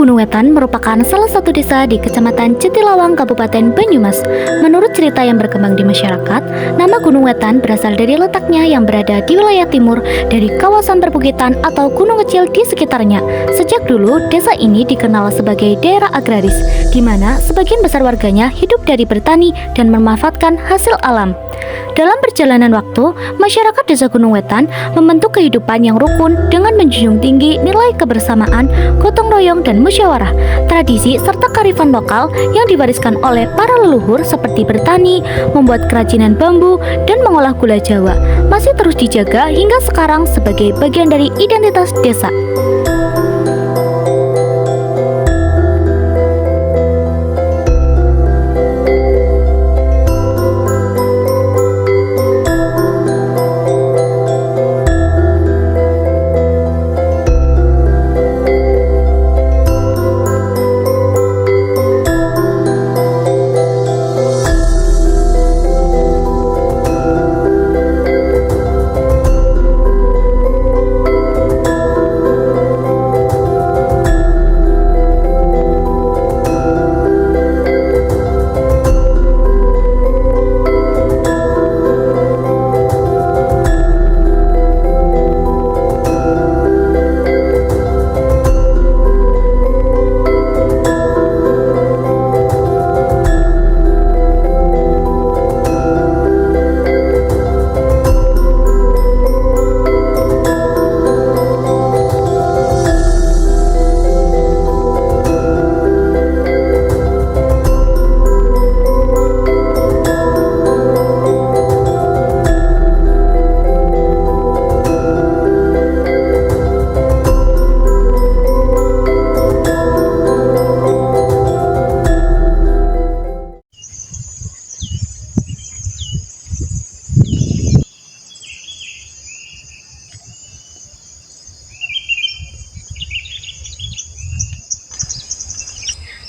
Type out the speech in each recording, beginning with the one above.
Gunung Wetan merupakan salah satu desa di Kecamatan Jatilawang, Kabupaten Banyumas. Menurut cerita yang berkembang di masyarakat, nama Gunung Wetan berasal dari letaknya yang berada di wilayah timur dari kawasan perbukitan atau gunung kecil di sekitarnya. Sejak dulu, desa ini dikenal sebagai daerah agraris, di mana sebagian besar warganya hidup dari bertani dan memanfaatkan hasil alam. Dalam perjalanan waktu, masyarakat desa Gunung Wetan membentuk kehidupan yang rukun dengan menjunjung tinggi nilai kebersamaan, gotong royong, dan musyawarah. Tradisi serta kearifan lokal yang diwariskan oleh para leluhur seperti bertani, membuat kerajinan bambu, dan mengolah gula Jawa masih terus dijaga hingga sekarang sebagai bagian dari identitas desa.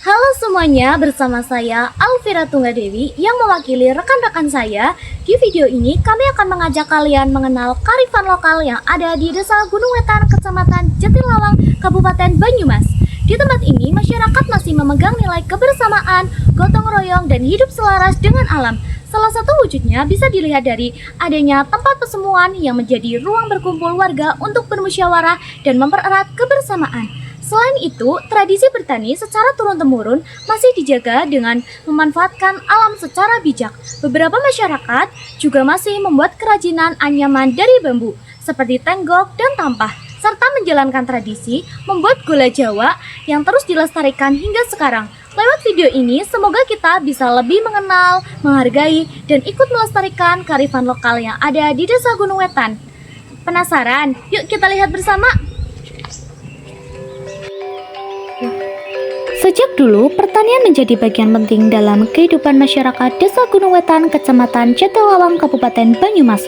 Halo semuanya, bersama saya Alvira Tunggadewi yang mewakili rekan-rekan saya. Di video ini kami akan mengajak kalian mengenal kearifan lokal yang ada di Desa Gunung Wetan, Kecamatan Jatilawang, Kabupaten Banyumas. Di tempat ini masyarakat masih memegang nilai kebersamaan, gotong royong, dan hidup selaras dengan alam. Salah satu wujudnya bisa dilihat dari adanya tempat pertemuan yang menjadi ruang berkumpul warga untuk bermusyawarah dan mempererat kebersamaan. Selain itu, tradisi bertani secara turun-temurun masih dijaga dengan memanfaatkan alam secara bijak. Beberapa masyarakat juga masih membuat kerajinan anyaman dari bambu, seperti tenggok dan tampah, serta menjalankan tradisi membuat gula Jawa yang terus dilestarikan hingga sekarang. Lewat video ini, semoga kita bisa lebih mengenal, menghargai, dan ikut melestarikan kearifan lokal yang ada di Desa Gunung Wetan. Penasaran? Yuk kita lihat bersama! Sejak dulu, pertanian menjadi bagian penting dalam kehidupan masyarakat Desa Gunung Wetan, Kecamatan Jatilawang, Kabupaten Banyumas.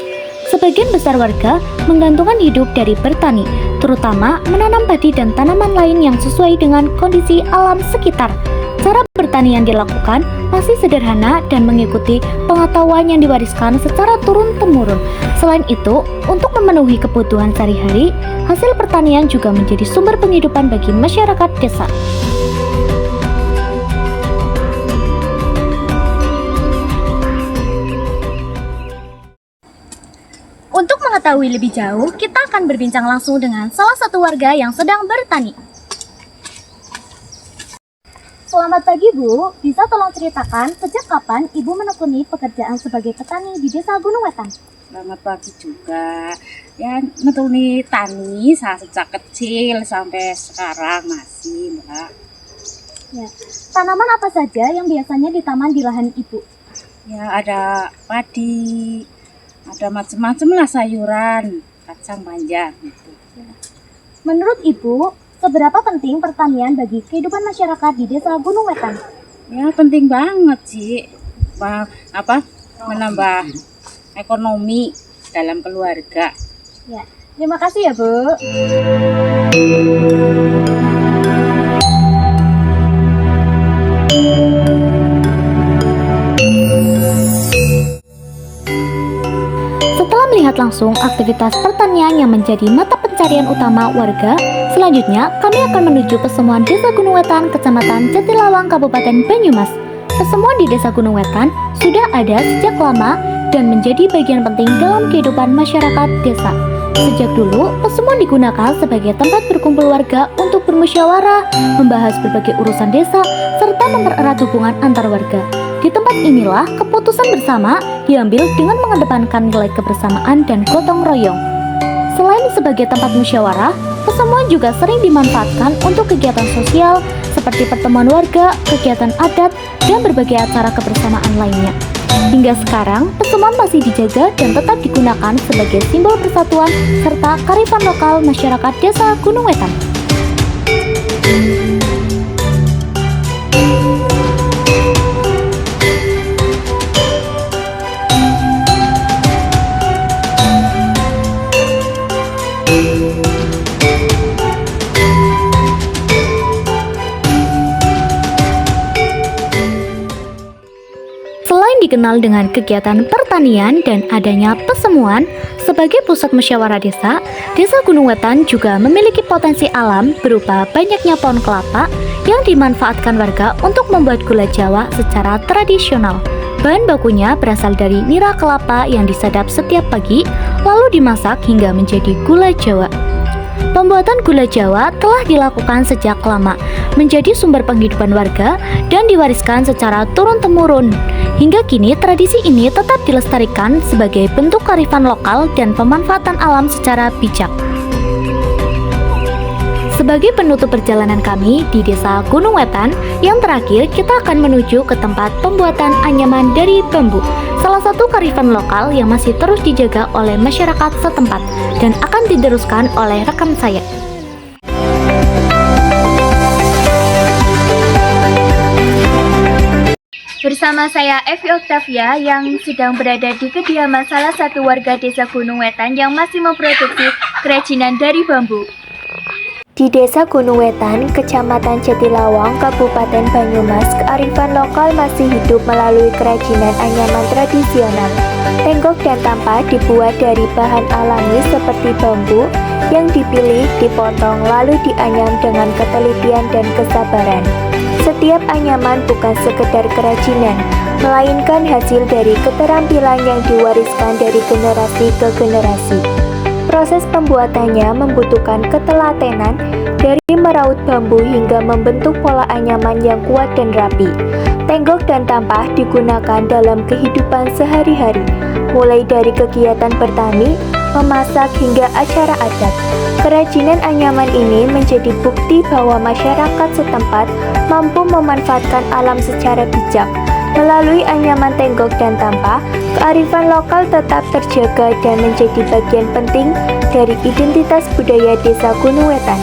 Sebagian besar warga menggantungkan hidup dari bertani, terutama menanam padi dan tanaman lain yang sesuai dengan kondisi alam sekitar. Cara bertani yang dilakukan masih sederhana dan mengikuti pengetahuan yang diwariskan secara turun-temurun. Selain itu, untuk memenuhi kebutuhan sehari-hari, hasil pertanian juga menjadi sumber penghidupan bagi masyarakat desa. Untuk mengetahui lebih jauh, kita akan berbincang langsung dengan salah satu warga yang sedang bertani. Selamat pagi Bu, bisa tolong ceritakan sejak kapan Ibu menekuni pekerjaan sebagai petani di Desa Gunung Wetan? Selamat pagi juga. Ya, menekuni tani sejak kecil sampai sekarang masih, Mbak. Ya. Tanaman apa saja yang biasanya ditanam di lahan Ibu? Ya, ada padi, ada macam-macam lah sayuran, kacang panjang gitu. Menurut Ibu, seberapa penting pertanian bagi kehidupan masyarakat di Desa Gunung Wetan? Ya, penting banget sih. Menambah ekonomi dalam keluarga. Ya, terima kasih ya, Bu. melihat langsung aktivitas pertanian yang menjadi mata pencarian utama warga, selanjutnya kami akan menuju Pesemuan Desa Gunung Wetan, Kecamatan Jatilawang, Kabupaten Banyumas. Pesemuan di Desa Gunung Wetan sudah ada sejak lama dan menjadi bagian penting dalam kehidupan masyarakat desa. Sejak dulu, pesemuan digunakan sebagai tempat berkumpul warga untuk bermusyawarah, membahas berbagai urusan desa, serta mempererat hubungan antar warga. Di tempat inilah keputusan bersama diambil dengan mengedepankan nilai kebersamaan dan gotong royong. Selain sebagai tempat musyawarah, pesemuan juga sering dimanfaatkan untuk kegiatan sosial seperti pertemuan warga, kegiatan adat, dan berbagai acara kebersamaan lainnya. Hingga sekarang, pesemuan masih dijaga dan tetap digunakan sebagai simbol persatuan serta kearifan lokal masyarakat Desa Gunung Wetan. Selain dikenal dengan kegiatan pertanian dan adanya pesemuan sebagai pusat musyawarah desa, Desa Gunung Wetan juga memiliki potensi alam berupa banyaknya pohon kelapa yang dimanfaatkan warga untuk membuat gula Jawa secara tradisional. Bahan bakunya berasal dari nira kelapa yang disadap setiap pagi, lalu dimasak hingga menjadi gula Jawa. Pembuatan gula Jawa telah dilakukan sejak lama, menjadi sumber penghidupan warga dan diwariskan secara turun-temurun. Hingga kini tradisi ini tetap dilestarikan sebagai bentuk kearifan lokal dan pemanfaatan alam secara bijak. Sebagai penutup perjalanan kami di Desa Gunung Wetan, yang terakhir kita akan menuju ke tempat pembuatan anyaman dari bambu, salah satu kearifan lokal yang masih terus dijaga oleh masyarakat setempat dan akan diteruskan oleh rekan saya. Bersama saya Evi Octavia yang sedang berada di kediaman salah satu warga Desa Gunung Wetan yang masih memproduksi kerajinan dari bambu. Di Desa Gunung Wetan, Kecamatan Jatilawang, Kabupaten Banyumas, kearifan lokal masih hidup melalui kerajinan anyaman tradisional. Tenggok dan tampah dibuat dari bahan alami seperti bambu yang dipilih, dipotong, lalu dianyam dengan ketelitian dan kesabaran. Setiap anyaman bukan sekedar kerajinan, melainkan hasil dari keterampilan yang diwariskan dari generasi ke generasi. Proses pembuatannya membutuhkan ketelatenan dari meraut bambu hingga membentuk pola anyaman yang kuat dan rapi. Tenggok dan tampah digunakan dalam kehidupan sehari-hari, mulai dari kegiatan bertani, memasak hingga acara adat. Kerajinan anyaman ini menjadi bukti bahwa masyarakat setempat mampu memanfaatkan alam secara bijak. Melalui anyaman tenggok dan tampah, kearifan lokal tetap terjaga dan menjadi bagian penting dari identitas budaya Desa Gunung Wetan.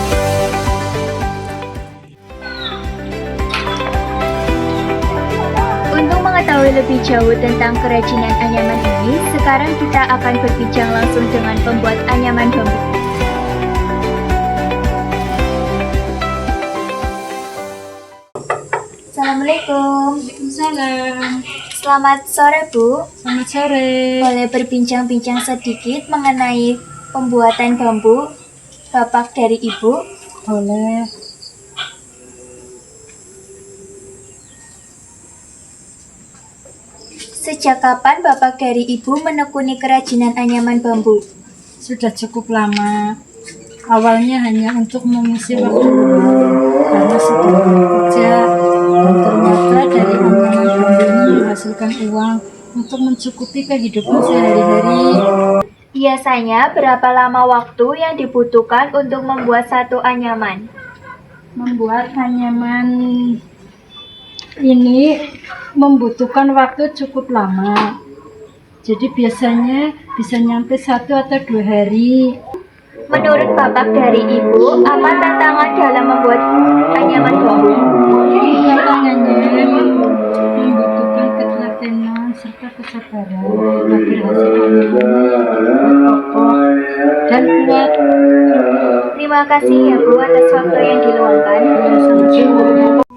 Untuk mengetahui lebih jauh tentang kerajinan anyaman ini, sekarang kita akan berbincang langsung dengan pembuat anyaman bambu. Assalamualaikum. Waalaikumsalam. Selamat sore, Bu. Selamat sore. Boleh berbincang-bincang sedikit mengenai pembuatan bambu Bapak dari Ibu? Boleh. Sejak kapan Bapak dari Ibu menekuni kerajinan anyaman bambu? Sudah cukup lama. Awalnya hanya untuk mengisi waktu luang karena sedang bekerja, dan ternyata dari anyaman bambu ini menghasilkan uang untuk mencukupi kehidupan sehari-hari. Biasanya berapa lama waktu yang dibutuhkan untuk membuat satu anyaman? Membuat anyaman ini membutuhkan waktu cukup lama. Jadi biasanya bisa nyampe 1 atau 2 hari. Menurut Bapak dari Ibu, apa tantangan dalam membuat anyaman bambu? Tantangannya membutuhkan ketelatenan serta kesabaran agar hasil anyaman kokoh dan kuat. Terima kasih ya Bu atas waktu yang diluangkan. Sama-sama.